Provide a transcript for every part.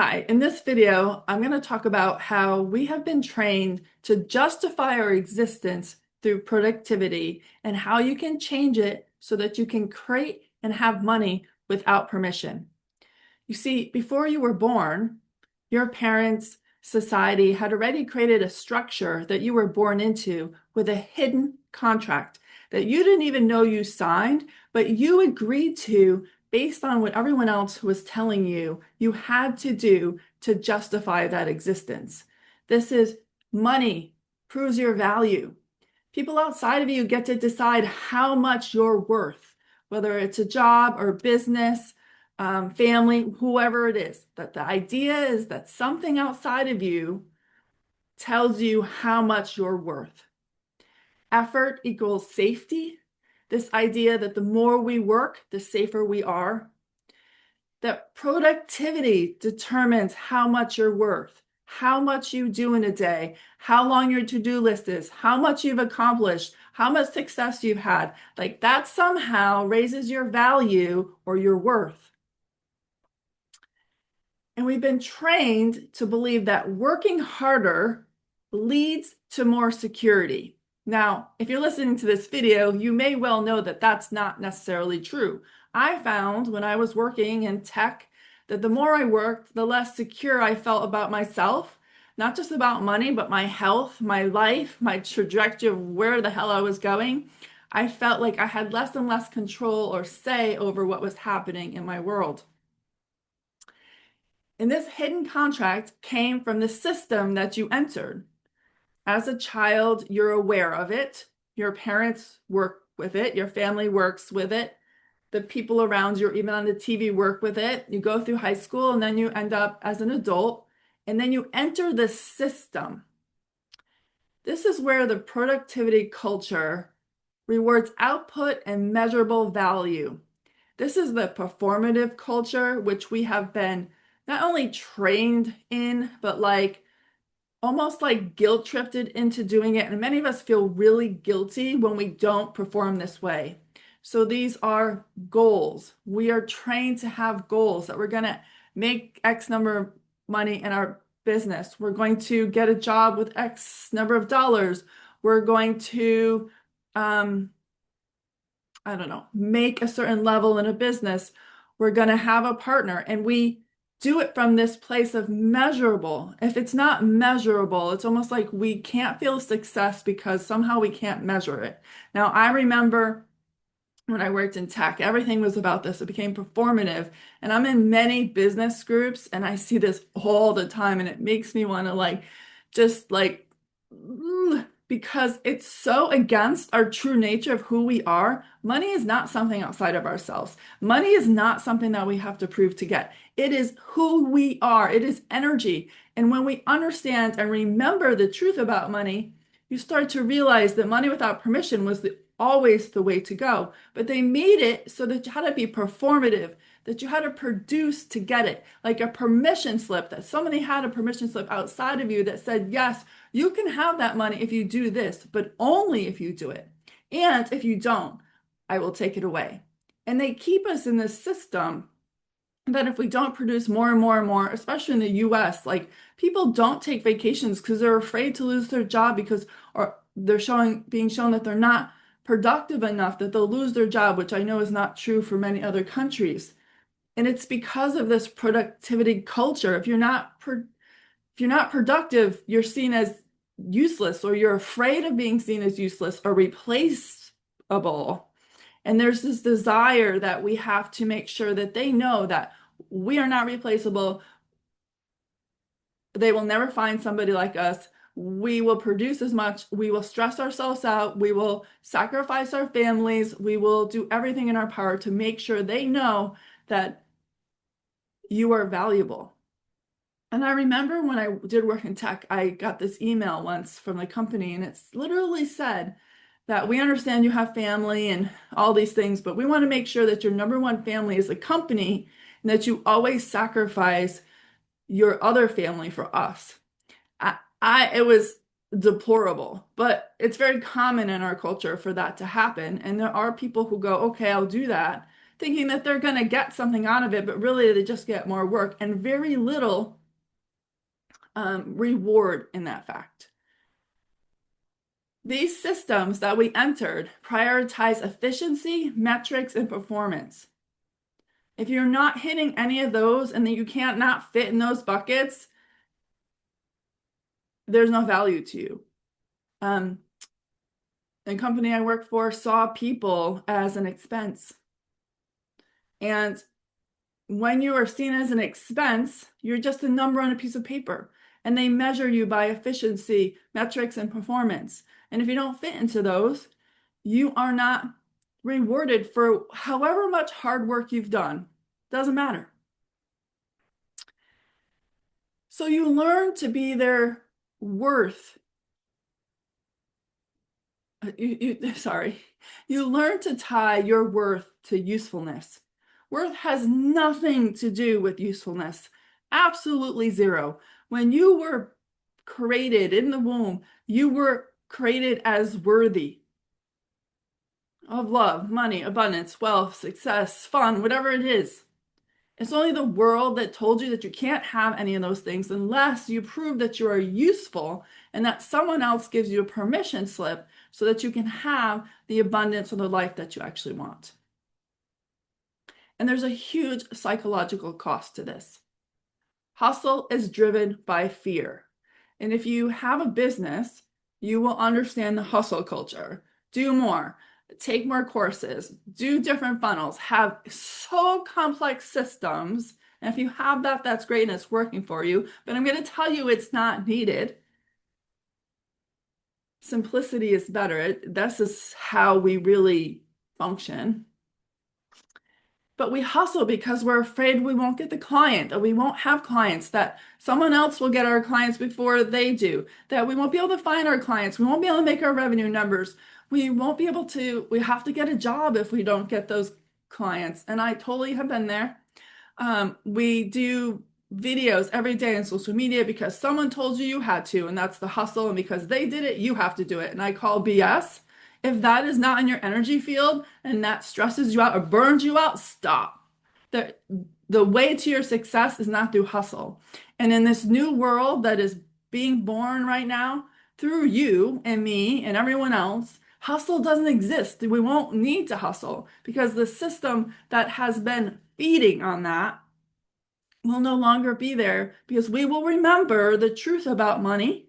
Hi, in this video, I'm going to talk about how we have been trained to justify our existence through productivity and how you can change it so that you can create and have money without permission. You see, before you were born, your parents' society had already created a structure that you were born into with a hidden contract that you didn't even know you signed, but you agreed to based on what everyone else was telling you you had to do to justify that existence. This is money proves your value. People outside of you get to decide how much you're worth, whether it's a job or business, family, whoever it is. That the idea is that something outside of you tells you how much you're worth. Effort equals safety. This idea that the more we work, the safer we are. That productivity determines how much you're worth, how much you do in a day, how long your to-do list is, how much you've accomplished, how much success you've had. Like that somehow raises your value or your worth. And we've been trained to believe that working harder leads to more security. Now, if you're listening to this video, you may well know that that's not necessarily true. I found when I was working in tech that the more I worked, the less secure I felt about myself, not just about money, but my health, my life, my trajectory of where the hell I was going. I felt like I had less and less control or say over what was happening in my world. And this hidden contract came from the system that you entered. As a child, you're aware of it. Your parents work with it. Your family works with it. The people around you, or even on the TV, work with it. You go through high school and then you end up as an adult. And then you enter the system. This is where the productivity culture rewards output and measurable value. This is the performative culture, which we have been not only trained in, but like almost like guilt tripped into doing it. And many of us feel really guilty when we don't perform this way. So these are goals. We are trained to have goals that we're going to make X number of money in our business. We're going to get a job with X number of dollars. We're going to, I don't know, make a certain level in a business. We're going to have a partner, and we do it from this place of measurable. If it's not measurable, it's almost like we can't feel success because somehow we can't measure it. Now, I remember when I worked in tech, everything was about this. It became performative. And I'm in many business groups and I see this all the time, and it makes me want to like just like because it's so against our true nature of who we are. Money is not something outside of ourselves. Money is not something that we have to prove to get. It is who we are. It is energy. And when we understand and remember the truth about money, you start to realize that money without permission was always the way to go. But they made it so that you had to be performative, that you had to produce to get it, like a permission slip, that somebody had a permission slip outside of you that said, yes, you can have that money if you do this, but only if you do it. And if you don't, I will take it away. And they keep us in this system that if we don't produce more and more and more, especially in the US, like people don't take vacations because they're afraid to lose their job because or they're being shown that they're not productive enough that they'll lose their job, which I know is not true for many other countries. And it's because of this productivity culture. If you're not productive, you're seen as useless, or you're afraid of being seen as useless or replaceable. And there's this desire that we have to make sure that they know that we are not replaceable. They will never find somebody like us. We will produce as much. We will stress ourselves out. We will sacrifice our families. We will do everything in our power to make sure they know that you are valuable. And I remember when I did work in tech, I got this email once from the company, and it's literally said that we understand you have family and all these things, but we want to make sure that your number one family is the company and that you always sacrifice your other family for us. It was deplorable, but it's very common in our culture for that to happen. And there are people who go, okay, I'll do that thinking that they're going to get something out of it, but really they just get more work and very little reward in that fact. These systems that we entered prioritize efficiency, metrics, and performance. If you're not hitting any of those and then you can't not fit in those buckets, there's no value to you. The company I work for saw people as an expense. And when you are seen as an expense, you're just a number on a piece of paper. And they measure you by efficiency, metrics, and performance. And if you don't fit into those, you are not rewarded for however much hard work you've done. Doesn't matter. So you learn to be their worth. You learn to tie your worth to usefulness. Worth has nothing to do with usefulness. Absolutely zero. When you were created in the womb, you were created as worthy of love, money, abundance, wealth, success, fun, whatever it is. It's only the world that told you that you can't have any of those things unless you prove that you are useful and that someone else gives you a permission slip so that you can have the abundance or the life that you actually want. And there's a huge psychological cost to this. Hustle is driven by fear. And if you have a business, you will understand the hustle culture. Do more, take more courses, do different funnels, have so complex systems. And if you have that, that's great and it's working for you. But I'm going to tell you it's not needed. Simplicity is better. This is how we really function. But we hustle because we're afraid we won't get the client, or we won't have clients, that someone else will get our clients before they do, that we won't be able to find our clients, we won't be able to make our revenue numbers, we won't be able to, we have to get a job if we don't get those clients. And I totally have been there. We do videos every day on social media because someone told you you had to, and that's the hustle, and because they did it, you have to do it. And I call BS. If that is not in your energy field and that stresses you out or burns you out, stop. The way to your success is not through hustle. And in this new world that is being born right now, through you and me and everyone else, hustle doesn't exist. We won't need to hustle because the system that has been feeding on that will no longer be there, because we will remember the truth about money,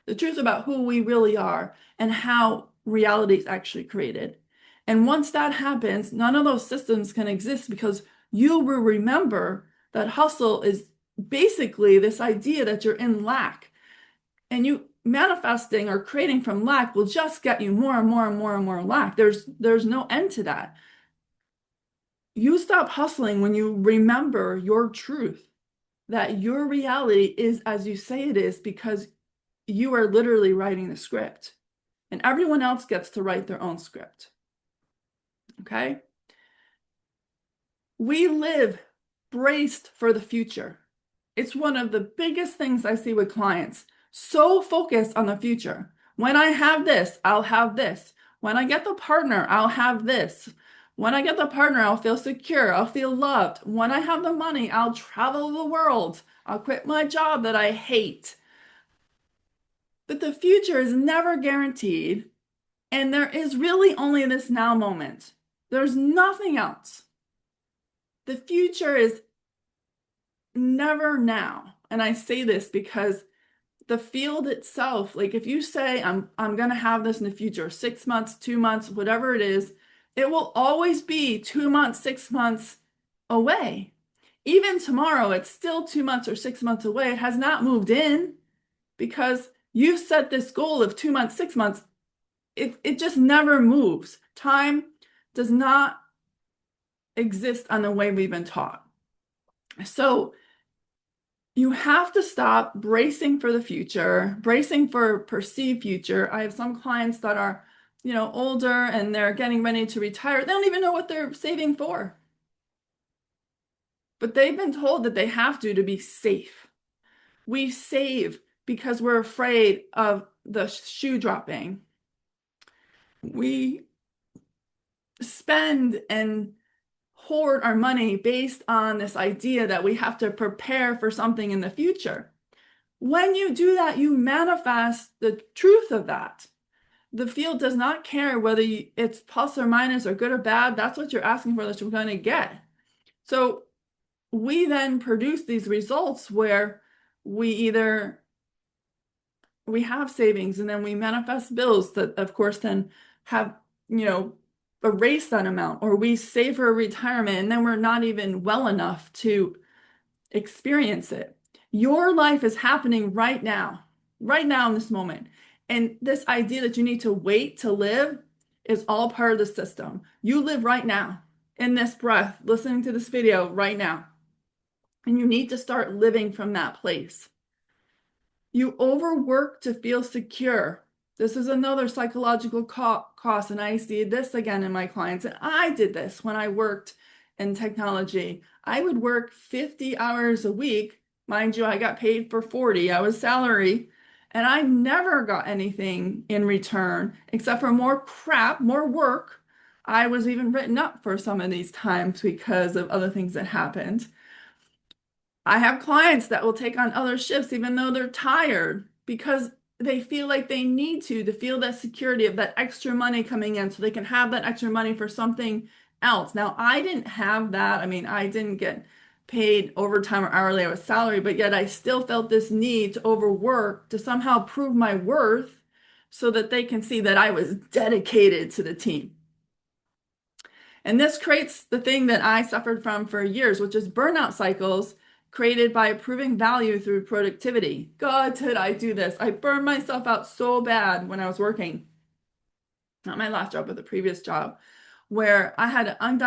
the truth about who we really are, and how reality is actually created. And once that happens, none of those systems can exist, because you will remember that hustle is basically this idea that you're in lack. And you manifesting or creating from lack will just get you more and more and more and more lack. There's no end to that. You stop hustling when you remember your truth, that your reality is as you say it is, because you are literally writing the script and everyone else gets to write their own script. Okay? We live braced for the future. It's one of the biggest things I see with clients. So focused on the future. When I have this, I'll have this. When I get the partner, I'll have this. When I get the partner, I'll feel secure. I'll feel loved. When I have the money, I'll travel the world. I'll quit my job that I hate. But the future is never guaranteed. And there is really only this now moment. There's nothing else. The future is never now. And I say this because the field itself, like if you say, I'm going to have this in the future, 6 months, 2 months, whatever it is, it will always be 2 months, 6 months away. Even tomorrow, it's still 2 months or 6 months away. It has not moved in because you set this goal of 2 months, 6 months. It just never moves. Time does not exist on the way we've been taught. So you have to stop bracing for the future, bracing for perceived future. I have some clients that are, older and they're getting ready to retire. They don't even know what they're saving for. But they've been told that they have to be safe. We save because we're afraid of the shoe dropping. We spend and hoard our money based on this idea that we have to prepare for something in the future. When you do that, you manifest the truth of that. The field does not care whether it's plus or minus or good or bad. That's what you're asking for, that you're going to get. So we then produce these results where we have savings and then we manifest bills that, of course, then have, erase that amount, or we save for retirement and then we're not even well enough to experience it. Your life is happening right now in this moment. And this idea that you need to wait to live is all part of the system. You live right now, in this breath, listening to this video right now. And you need to start living from that place. You overwork to feel secure. This is another psychological cost, and I see this again in my clients. And I did this when I worked in technology. I would work 50 hours a week. Mind you, I got paid for 40. I was salary, and I never got anything in return except for more crap, more work. I was even written up for some of these times because of other things that happened. I have clients that will take on other shifts even though they're tired because they feel like they need to feel that security of that extra money coming in so they can have that extra money for something else. Now, I didn't have that. I mean, I didn't get paid overtime or hourly. I was salary, but yet I still felt this need to overwork to somehow prove my worth so that they can see that I was dedicated to the team. And this creates the thing that I suffered from for years, which is burnout cycles created by proving value through productivity. God, did I do this? I burned myself out so bad when I was working. Not my last job, but the previous job, where I had an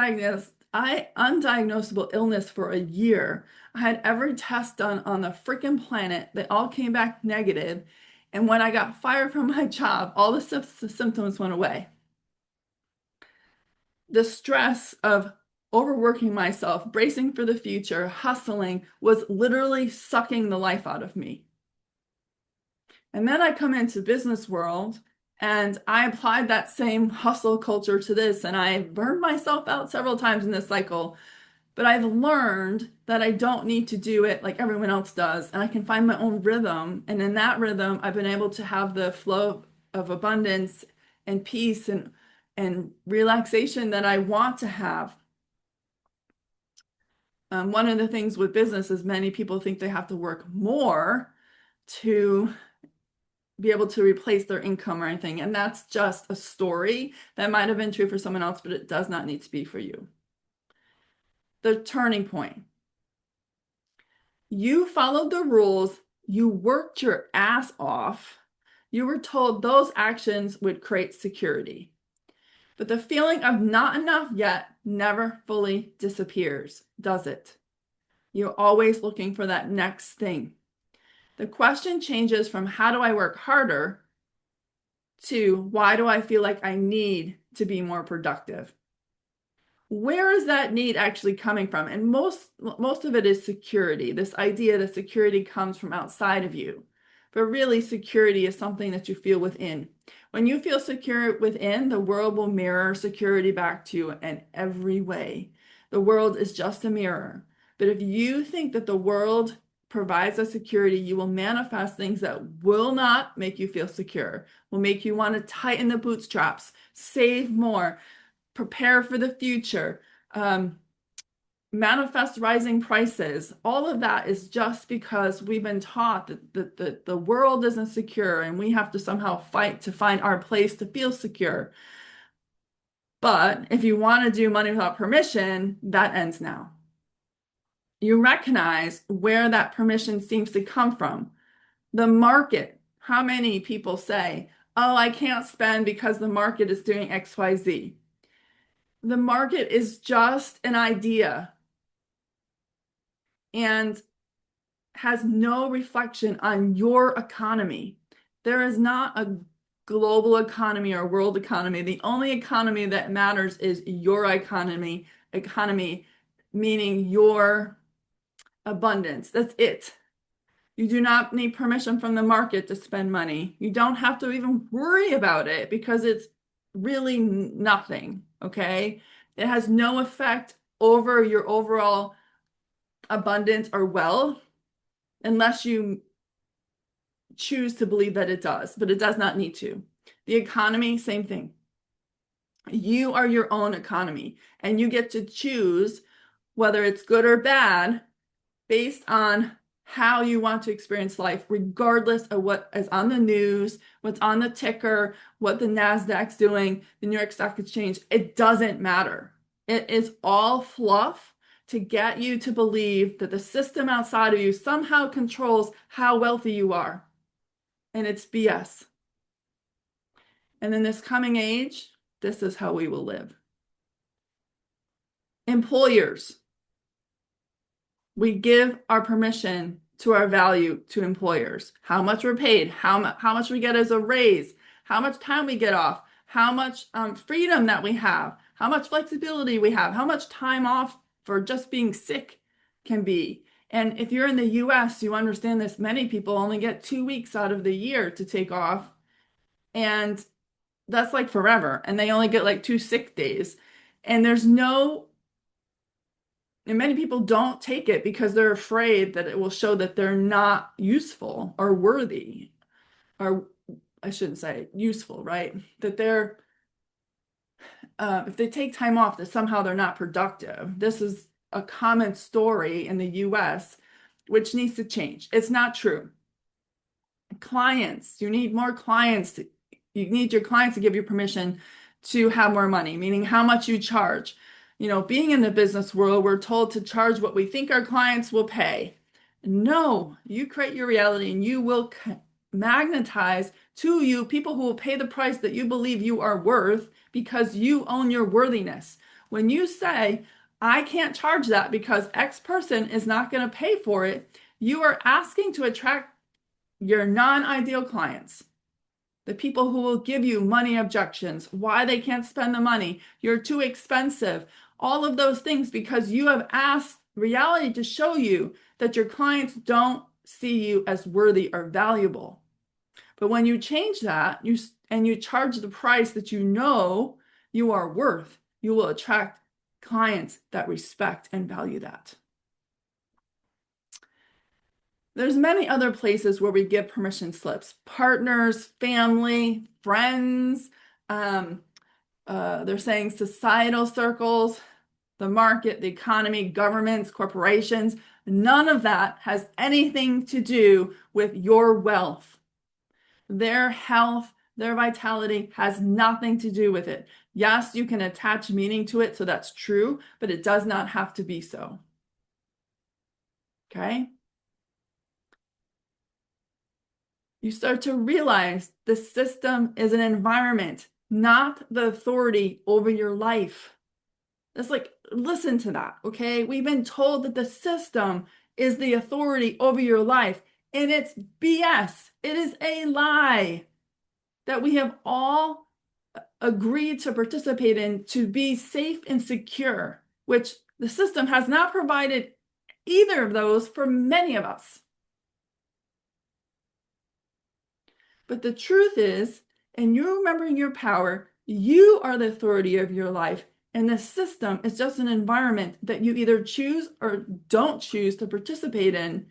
undiagnosable illness for a year. I had every test done on the freaking planet. They all came back negative. And when I got fired from my job, all the symptoms went away. The stress of overworking myself, bracing for the future, hustling was literally sucking the life out of me. And then I come into business world and I applied that same hustle culture to this, and I burned myself out several times in this cycle. But I've learned that I don't need to do it like everyone else does, and I can find my own rhythm. And in that rhythm, I've been able to have the flow of abundance and peace and relaxation that I want to have. One of the things with business is many people think they have to work more to be able to replace their income or anything. And that's just a story that might have been true for someone else, but it does not need to be for you. The turning point. You followed the rules. You worked your ass off. You were told those actions would create security. But the feeling of not enough yet never fully disappears, does it? You're always looking for that next thing. The question changes from how do I work harder to why do I feel like I need to be more productive? Where is that need actually coming from? And most of it is security, this idea that security comes from outside of you. But really, security is something that you feel within. When you feel secure within, the world will mirror security back to you in every way. The world is just a mirror. But if you think that the world provides a security, you will manifest things that will not make you feel secure, will make you want to tighten the bootstraps, save more, prepare for the future, manifest rising prices. All of that is just because we've been taught that the world isn't secure and we have to somehow fight to find our place to feel secure. But if you want to do money without permission, that ends now. You recognize where that permission seems to come from. The market. How many people say, oh, I can't spend because the market is doing XYZ? The market is just an idea and has no reflection on your economy. There is not a global economy or world economy. The only economy that matters is your economy, meaning your abundance. That's it. You do not need permission from the market to spend money. You don't have to even worry about it because it's really nothing, okay? It has no effect over your overall abundance or wealth unless you choose to believe that it does, but it does not need to. The economy, same thing. You are your own economy, and you get to choose whether it's good or bad based on how you want to experience life, regardless of what is on the news, what's on the ticker, what the NASDAQ's doing, the New York Stock Exchange. It doesn't matter. It is all fluff to get you to believe that the system outside of you somehow controls how wealthy you are. And it's BS. And in this coming age, this is how we will live. Employers, we give our permission to our value to employers. How much we're paid, how much we get as a raise, how much time we get off, how much freedom that we have, how much flexibility we have, how much time off for just being sick can be. And if you're in the US, you understand this. Many people only get 2 weeks out of the year to take off. And that's like forever. And they only get like 2 sick days. And many people don't take it because they're afraid that it will show that they're not useful or worthy, or I shouldn't say useful, right? That if they take time off, that somehow they're not productive. This is a common story in the US, which needs to change. It's not true. Clients, you need more clients. You need your clients to give you permission to have more money, meaning how much you charge. Being in the business world, we're told to charge what we think our clients will pay. No, you create your reality and you will magnetize to you people who will pay the price that you believe you are worth because you own your worthiness. When you say, I can't charge that because X person is not going to pay for it, you are asking to attract your non-ideal clients. The people who will give you money objections, why they can't spend the money, you're too expensive, all of those things because you have asked reality to show you that your clients don't see you as worthy or valuable. But when you change that, you charge the price that you know you are worth, you will attract clients that respect and value that. There's many other places where we give permission slips. Partners, family, friends, they're saying societal circles, the market, the economy, governments, corporations. None of that has anything to do with your wealth. Their health, their vitality has nothing to do with it. Yes, you can attach meaning to it, so that's true, but it does not have to be so. Okay? You start to realize the system is an environment, not the authority over your life. It's like, listen to that, okay? We've been told that the system is the authority over your life, and it's BS. It is a lie that we have all agreed to participate in to be safe and secure, which the system has not provided either of those for many of us. But the truth is, and you remembering your power, you are the authority of your life. And the system is just an environment that you either choose or don't choose to participate in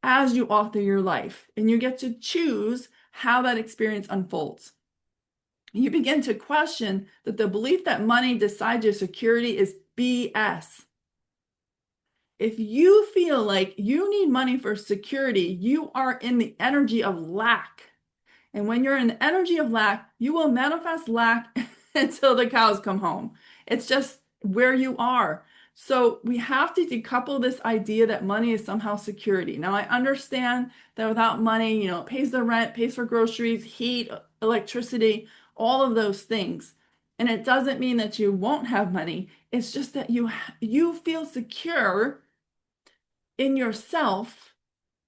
as you author your life. And you get to choose how that experience unfolds. You begin to question that the belief that money decides your security is BS. If you feel like you need money for security, you are in the energy of lack. And when you're in the energy of lack, you will manifest lack until the cows come home. It's just where you are. So we have to decouple this idea that money is somehow security. Now, I understand that without money, it pays the rent, pays for groceries, heat, electricity, all of those things. And it doesn't mean that you won't have money. It's just that you feel secure in yourself,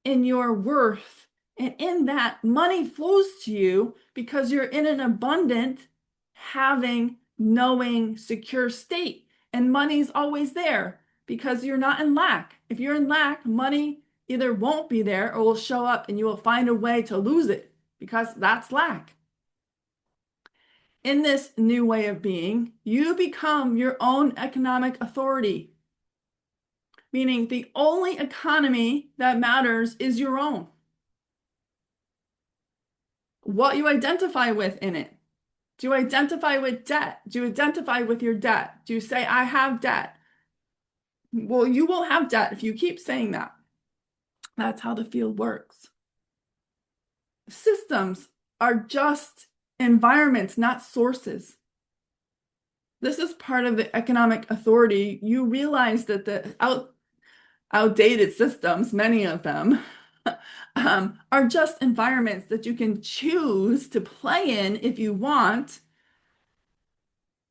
in your worth. And in that, money flows to you because you're in an abundant, having, knowing, secure state. And money's always there because you're not in lack. If you're in lack, money either won't be there or will show up and you will find a way to lose it because that's lack. in this new way of being, you become your own economic authority, meaning the only economy that matters is your own. What you identify with in it. Do you identify with debt? Do you identify with your debt? Do you say, I have debt? Well, you will have debt if you keep saying that. That's how the field works. Systems are just environments, not sources. This is part of the economic authority. You realize that the outdated systems, many of them, are just environments that you can choose to play in if you want,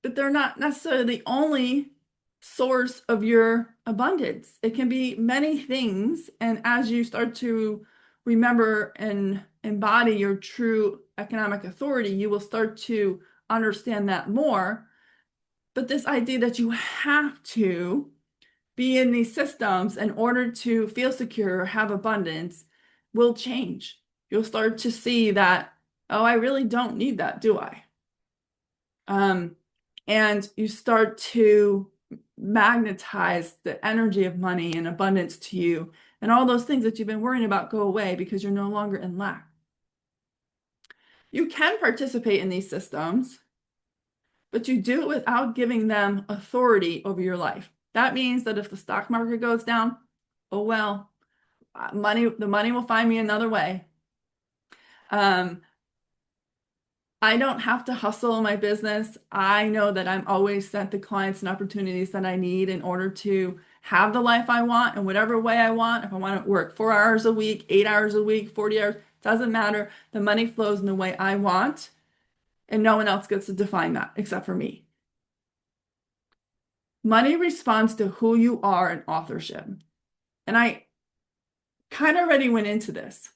but they're not necessarily the only source of your abundance. It can be many things. And as you start to remember and embody your true economic authority, you will start to understand that more. But this idea that you have to be in these systems in order to feel secure or have abundance will change. You'll start to see that, oh, I really don't need that, do I? And you start to magnetize the energy of money and abundance to you, and all those things that you've been worrying about go away because you're no longer in lack. You can participate in these systems, but you do it without giving them authority over your life. That means that if the stock market goes down, oh well, the money will find me another way. I don't have to hustle in my business. I know that I'm always sent the clients and opportunities that I need in order to have the life I want in whatever way I want. If I want to work 4 hours a week, 8 hours a week, 40 hours, doesn't matter. The money flows in the way I want, and no one else gets to define that except for me. Money responds to who you are in authorship. And I kind of already went into this.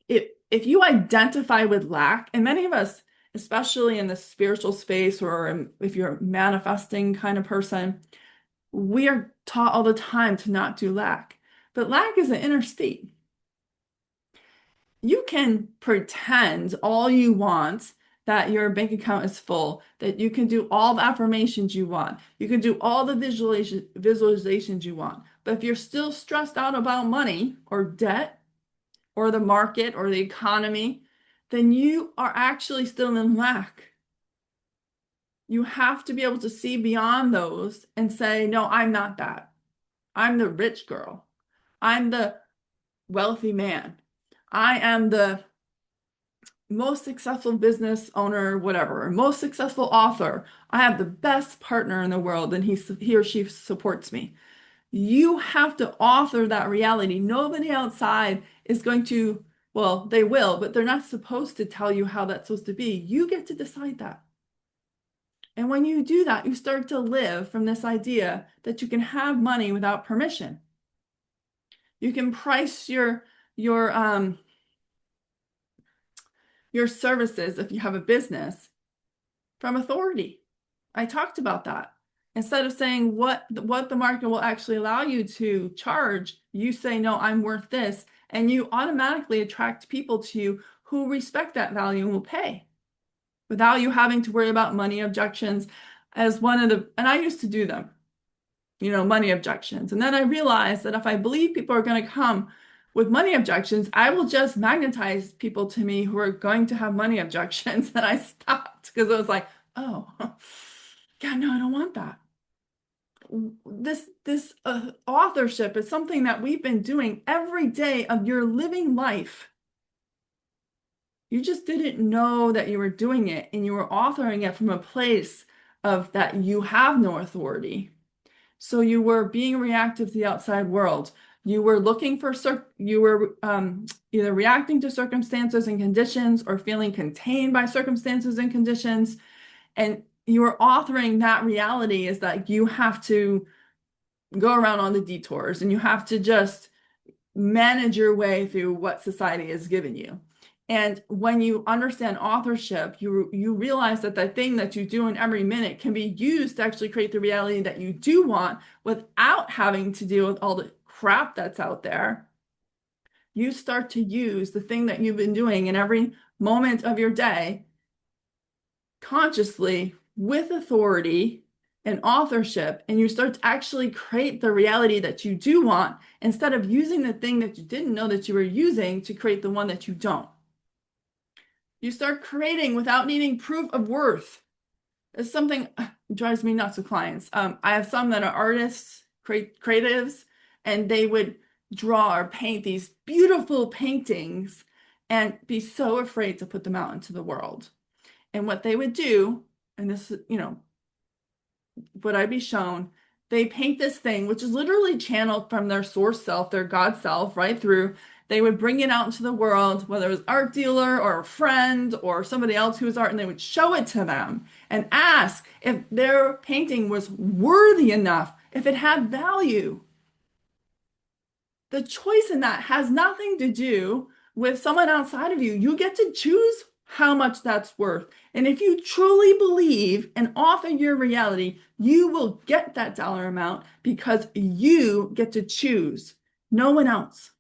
If you identify with lack, and many of us, especially in the spiritual space, or if you're a manifesting kind of person, we are taught all the time to not do lack. But lack is an inner state. You can pretend all you want that your bank account is full, that you can do all the affirmations you want, you can do all the visualizations you want. But if you're still stressed out about money or debt or the market or the economy, then you are actually still in lack. You have to be able to see beyond those and say, no, I'm not that. I'm the rich girl. I'm the wealthy man. I am the most successful business owner, whatever, most successful author. I have the best partner in the world, and he or she supports me. You have to author that reality. Nobody outside is going to, well, they will, but they're not supposed to tell you how that's supposed to be. You get to decide that. And when you do that, you start to live from this idea that you can have money without permission. You can price your services, if you have a business, from authority. I talked about that. Instead of saying what the market will actually allow you to charge, you say, no, I'm worth this. And you automatically attract people to you who respect that value and will pay without you having to worry about money objections as and I used to do them, money objections. And then I realized that if I believe people are going to come with money objections, I will just magnetize people to me who are going to have money objections. And I stopped because I was like, oh, God, no, I don't want that. This authorship is something that we've been doing every day of your living life. You just didn't know that you were doing it, and you were authoring it from a place of that you have no authority. So you were being reactive to the outside world. You were looking for, you were either reacting to circumstances and conditions or feeling contained by circumstances and conditions. And you were authoring that reality is that you have to go around on the detours and you have to just manage your way through what society has given you. And when you understand authorship, you realize that the thing that you do in every minute can be used to actually create the reality that you do want without having to deal with all the crap that's out there. You start to use the thing that you've been doing in every moment of your day consciously with authority and authorship, and you start to actually create the reality that you do want instead of using the thing that you didn't know that you were using to create the one that you don't. You start creating without needing proof of worth. It's something drives me nuts with clients. I have some that are artists, creatives, and they would draw or paint these beautiful paintings and be so afraid to put them out into the world. And what they would do, and this, would I be shown, they paint this thing, which is literally channeled from their source self, their God self, right through. They would bring it out into the world, whether it was art dealer or a friend or somebody else who was art, and they would show it to them and ask if their painting was worthy enough, if it had value. The choice in that has nothing to do with someone outside of you. You get to choose how much that's worth. And if you truly believe and author your reality, you will get that dollar amount because you get to choose, no one else.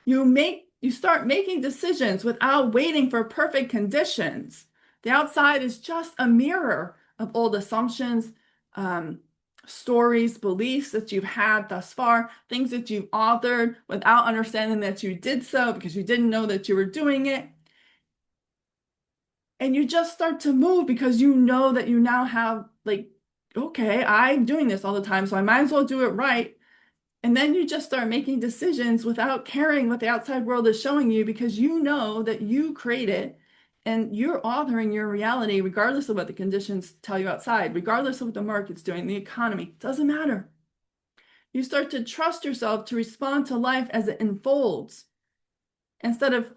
You start making decisions without waiting for perfect conditions. The outside is just a mirror of old assumptions, stories, beliefs that you've had thus far, things that you've authored without understanding that you did so because you didn't know that you were doing it. And you just start to move because you know that you now have, like, okay, I'm doing this all the time, so I might as well do it right. And then you just start making decisions without caring what the outside world is showing you because you know that you create it and you're authoring your reality regardless of what the conditions tell you outside, regardless of what the market's doing, the economy, doesn't matter. You start to trust yourself to respond to life as it unfolds instead of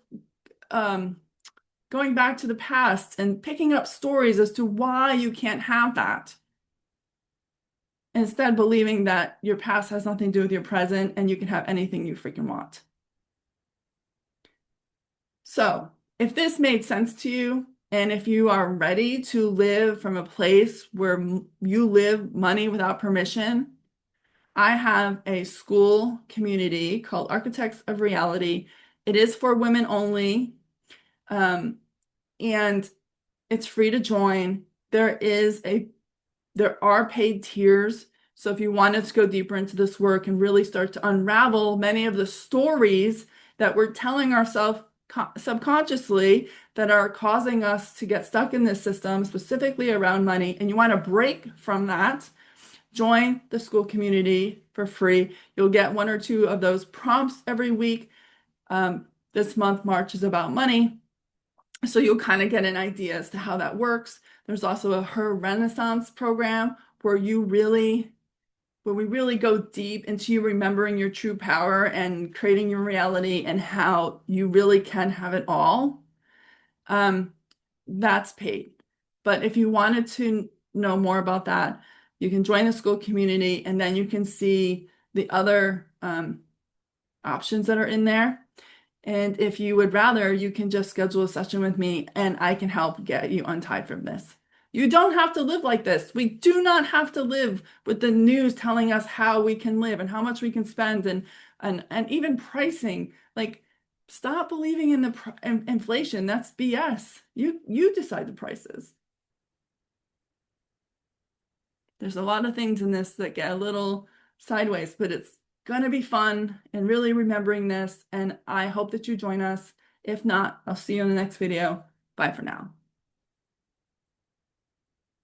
going back to the past and picking up stories as to why you can't have that. Instead, believing that your past has nothing to do with your present and you can have anything you freaking want. So, if this made sense to you, and if you are ready to live from a place where you live money without permission, I have a school community called Architects of Reality. It is for women only, and it's free to join. There are paid tiers. So if you wanted to go deeper into this work and really start to unravel many of the stories that we're telling ourselves subconsciously that are causing us to get stuck in this system, specifically around money, and you want to break from that, join the school community for free. You'll get 1 or 2 of those prompts every week. This month, March, is about money. So you'll kind of get an idea as to how that works. There's also a Her Renaissance program where we really go deep into you remembering your true power and creating your reality and how you really can have it all. That's paid. But if you wanted to know more about that, you can join the school community and then you can see the other options that are in there. And if you would rather, you can just schedule a session with me and I can help get you untied from this. You don't have to live like this. We do not have to live with the news telling us how we can live and how much we can spend and even pricing. Like, stop believing in the inflation. That's BS. You decide the prices. There's a lot of things in this that get a little sideways, but it's going to be fun and really remembering this. And I hope that you join us. If not, I'll see you in the next video. Bye for now.